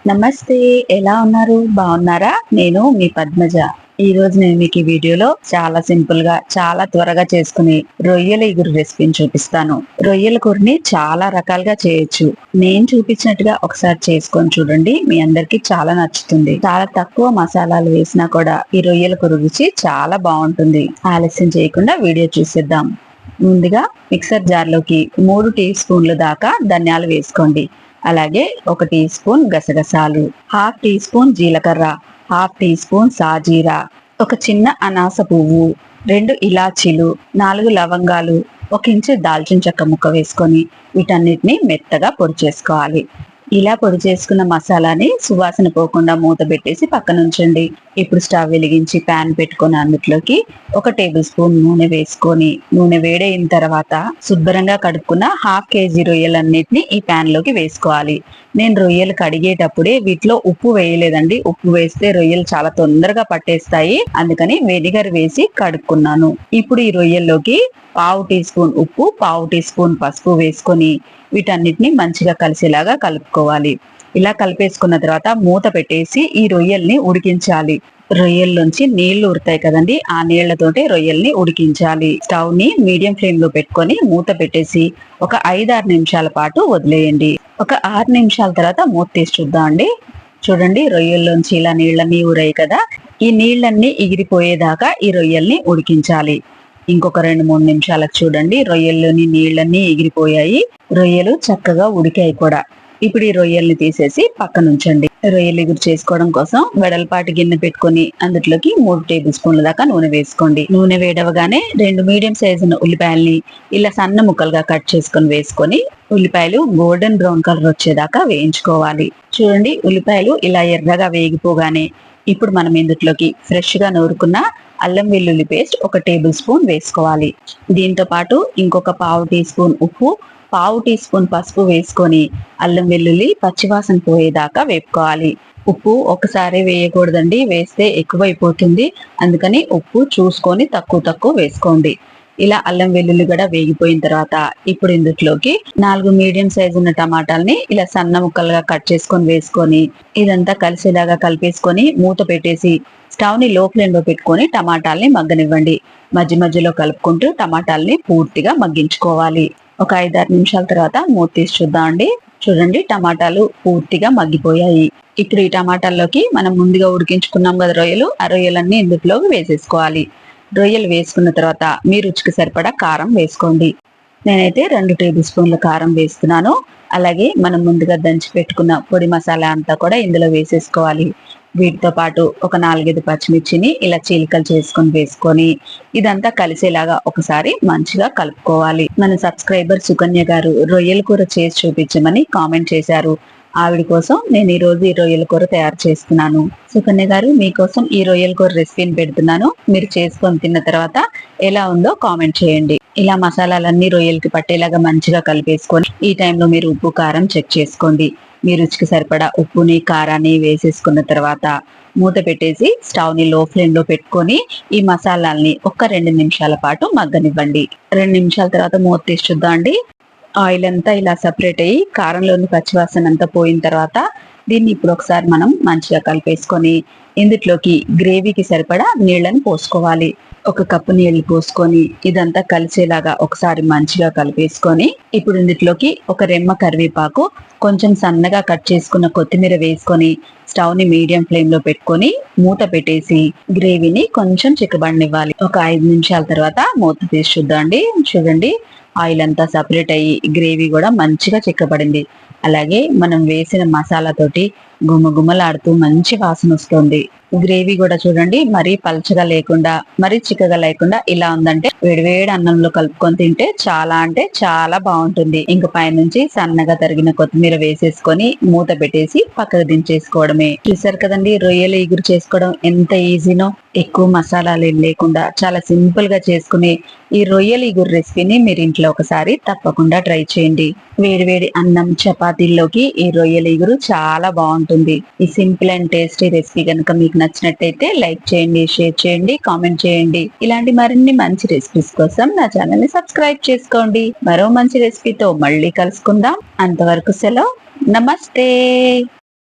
నమస్తే, ఎలా ఉన్నారు? బాగున్నారా? నేను మీ పద్మజ. ఈ రోజు నేను మీకు ఈ వీడియోలో చాలా సింపుల్ గా చాలా త్వరగా చేసుకుని రొయ్యల ఇగురు రెసిపీని చూపిస్తాను. రొయ్యల కూరని చాలా రకాలుగా చేయొచ్చు. నేను చూపించినట్టుగా ఒకసారి చేసుకొని చూడండి, మీ అందరికి చాలా నచ్చుతుంది. చాలా తక్కువ మసాలాలు వేసినా కూడా ఈ రొయ్యల కూర రుచి చాలా బాగుంటుంది. ఆలస్యం చేయకుండా వీడియో చూసేద్దాం. ముందుగా మిక్సర్ జార్లోకి 3 టీ స్పూన్ల దాకా ధనియాలు వేసుకోండి. అలాగే 1 టీ స్పూన్ గసగసాలు, హాఫ్ టీ స్పూన్ జీలకర్ర, హాఫ్ టీ స్పూన్ సాజీరా, ఒక చిన్న అనాస పువ్వు, 2 ఇలాచీలు, 4 లవంగాలు, 1 ఇంచు దాల్చిన చెక్క ముక్క వేసుకొని వీటన్నిటిని మెత్తగా పొడి చేసుకోవాలి. ఇలా పొడి చేసుకున్న మసాలాని సువాసన పోకుండా మూత పెట్టేసి పక్కన ఉంచండి. ఇప్పుడు స్టవ్ వెలిగించి ప్యాన్ పెట్టుకొని అందులోకి 1 టేబుల్ స్పూన్ నూనె వేసుకొని నూనె వేడైన తర్వాత శుభ్రంగా కడుక్కున్న హాఫ్ కేజీ రొయ్యలన్నిటిని ఈ ప్యాన్ లోకి వేసుకోవాలి. నేను రొయ్యలు కడిగేటప్పుడే వీటిలో ఉప్పు వేయలేదండి. ఉప్పు వేస్తే రొయ్యలు చాలా తొందరగా పట్టేస్తాయి, అందుకని వెనిగర్ వేసి కడుక్కున్నాను. ఇప్పుడు ఈ రొయ్యల్లోకి 1/2 టీ స్పూన్ ఉప్పు, 1/2 టీ స్పూన్ పసుపు వేసుకొని వీటన్నిటిని మంచిగా కలిసేలాగా కలుపుకోవాలి. ఇలా కలిపేసుకున్న తర్వాత మూత పెట్టేసి ఈ రొయ్యల్ని ఉడికించాలి. రొయ్యల్లోంచి నీళ్లు ఉడతాయి కదండి, ఆ నీళ్లతోటి రొయ్యల్ని ఉడికించాలి. స్టవ్ ని మీడియం ఫ్లేమ్ లో పెట్టుకొని మూత పెట్టేసి ఒక 5-6 నిమిషాల పాటు వదిలేయండి. ఒక 6 నిమిషాల తర్వాత మూత తీసి చూద్దామండి. చూడండి, రొయ్యల్లోంచి ఇలా నీళ్ళన్నీ ఊరాయి కదా, ఈ నీళ్ళన్నీ ఎగిరిపోయేదాకా ఈ రొయ్యల్ని ఉడికించాలి. ఇంకొక 2-3 నిమిషాలకు చూడండి, రొయ్యల్లోని నీళ్ళన్నీ ఎగిరిపోయాయి, రొయ్యలు చక్కగా ఉడికాయి కూడా. ఇప్పుడు ఈ రొయ్యల్ని తీసేసి పక్కన ఉంచండి. రొయ్యలు ఎగురు చేసుకోవడం కోసం వెడల్పాటి గిన్నె పెట్టుకొని అందులోకి 3 టేబుల్ స్పూన్ల దాకా నూనె వేసుకోండి. నూనె వేడవగానే 2 మీడియం సైజున ఉల్లిపాయల్ని ఇలా సన్న ముక్కలుగా కట్ చేసుకొని వేసుకొని ఉల్లిపాయలు గోల్డెన్ బ్రౌన్ కలర్ వచ్చేదాకా వేయించుకోవాలి. చూడండి, ఉల్లిపాయలు ఇలా ఎర్రగా వేగిపోగానే ఇప్పుడు మనం ఇందులోకి ఫ్రెష్ గా నూరుకున్న అల్లం వెల్లుల్లి పేస్ట్ 1 టేబుల్ స్పూన్ వేసుకోవాలి. దీంతో పాటు ఇంకొక 1/2 టీ స్పూన్ ఉప్పు, 1/2 టీ స్పూన్ పసుపు వేసుకొని అల్లం వెల్లుల్లి పచ్చివాసన పోయేదాకా వేపుకోవాలి. ఉప్పు ఒకసారి వేయకూడదండి, వేస్తే ఎక్కువైపోతుంది, అందుకని ఉప్పు చూసుకొని తక్కువ వేసుకోండి. ఇలా అల్లం వెల్లుల్లి కూడా వేగిపోయిన తర్వాత ఇప్పుడు ఇందులోకి 4 మీడియం సైజు ఉన్న టమాటాలని ఇలా సన్న ముక్కలుగా కట్ చేసుకొని వేసుకొని ఇదంతా కలిసేలాగా కలిపేసుకొని మూత పెట్టేసి స్టవ్ ని లో ఫ్లేమ్ లో పెట్టుకొని టమాటాలని మగ్గనివ్వండి. మధ్యలో కలుపుకుంటూ టమాటాలని పూర్తిగా మగ్గించుకోవాలి. ఒక 5-6 నిమిషాల తర్వాత మూత తీసి చూద్దామండి. చూడండి, టమాటాలు పూర్తిగా మగ్గిపోయాయి. ఇప్పుడు ఈ టమాటాల్లోకి మనం ముందుగా ఉడికించుకున్నాం కదా రొయ్యలు, ఆ రొయ్యలన్నీ ఇందులోకి వేసేసుకోవాలి. రొయ్యలు వేసుకున్న తర్వాత మీ రుచికి సరిపడా కారం వేసుకోండి. నేనైతే 2 టేబుల్ స్పూన్ల కారం వేస్తున్నాను. అలాగే మనం ముందుగా దంచి పెట్టుకున్న పొడి మసాలా అంతా కూడా ఇందులో వేసేసుకోవాలి. వీటితో పాటు ఒక 4-5 పచ్చిమిర్చిని ఇలా చీలికలు చేసుకొని వేసుకొని ఇదంతా కలిసేలాగా ఒకసారి మంచిగా కలుపుకోవాలి. మన సబ్స్క్రైబర్ సుకన్య గారు రొయ్యల కూర చేసి చూపించమని కామెంట్ చేశారు. ఆవిడ కోసం నేను ఈ రోజు ఈ రొయ్యల కూర తయారు చేస్తున్నాను. సుకన్య గారు, మీకోసం ఈ రొయ్యల కూర రెసిపీని పెడుతున్నాను. మీరు చేసుకొని తిన్న తర్వాత ఎలా ఉందో కామెంట్ చేయండి. ఇలా మసాలాలన్నీ రొయ్యలకి పట్టేలాగా మంచిగా కలిపేసుకొని ఈ టైంలో మీరు ఉప్పు కారం చెక్ చేసుకోండి. మీ రుచికి సరిపడా ఉప్పుని కారాన్ని వేసేసుకున్న తర్వాత మూత పెట్టేసి స్టవ్ ని లో ఫ్లేమ్ లో పెట్టుకొని ఈ మసాలాల్ని ఒక 2 నిమిషాల పాటు మగ్గనివ్వండి. 2 నిమిషాల తర్వాత మూత తీసి చూద్దామండి. ఆయిల్ అంతా ఇలా సపరేట్ అయ్యి కారంలోని పచ్చివాసన అంతా పోయిన తర్వాత దీన్ని ఇప్పుడు ఒకసారి మనం మంచిగా కలిపేసుకొని ఇందులోకి గ్రేవీకి సరిపడా నీళ్ళని పోసుకోవాలి. 1 కప్పు నీళ్లు పోసుకొని ఇదంతా కలిసేలాగా ఒకసారి మంచిగా కలిపేసుకొని ఇప్పుడు ఇందులోకి ఒక రెమ్మ కరివేపాకు, కొంచెం సన్నగా కట్ చేసుకున్న కొత్తిమీర వేసుకొని స్టవ్ ని మీడియం ఫ్లేమ్ లో పెట్టుకొని మూత పెట్టేసి గ్రేవీని కొంచెం చిక్కబడనివ్వాలి. ఒక 5 నిమిషాల తర్వాత మూత తీసి చూద్దామండి. చూడండి, ఆయిల్ అంతా సపరేట్ అయ్యి గ్రేవీ కూడా మంచిగా చిక్కబడింది. అలాగే మనం వేసిన మసాలా తోటి గుమగుమలాడుతూ మంచి వాసన వస్తుంది. గ్రేవీ కూడా చూడండి, మరీ పల్చగా లేకుండా మరీ చిక్కగా లేకుండా ఇలా ఉందంటే వేడివేడి అన్నంలో కలుపుకొని తింటే చాలా అంటే చాలా బాగుంటుంది. ఇంకా పైనుంచి సన్నగా తరిగిన కొత్తిమీర వేసేసుకొని మూత పెట్టేసి పక్కకు దించేసుకోవడమే. చూసారు కదండి, రొయ్యల ఇగురు చేసుకోవడం ఎంత ఈజీనో. ఎక్కువ మసాలాలు లేకుండా చాలా సింపుల్ గా చేసుకునే ఈ రొయ్యల ఇగురు రెసిపీని మీరు ఇంట్లో ఒకసారి తప్పకుండా ట్రై చేయండి. వేడివేడి అన్నం చపాతీల్లోకి ఈ రొయ్యల ఇగురు చాలా బాగుంటుంది. ఈ సింపుల్ అండ్ టేస్టీ రెసిపీ కనుక మీకు నచ్చినట్టయితే లైక్ చేయండి, షేర్ చేయండి, కామెంట్ చేయండి. ఇలాంటి మరిన్ని మంచి రెసిపీస్ కోసం నా ఛానల్ ని సబ్స్క్రైబ్ చేసుకోండి. మరో మంచి రెసిపీతో మళ్ళీ కలుసుకుందాం. అంతవరకు సెలవు. నమస్తే.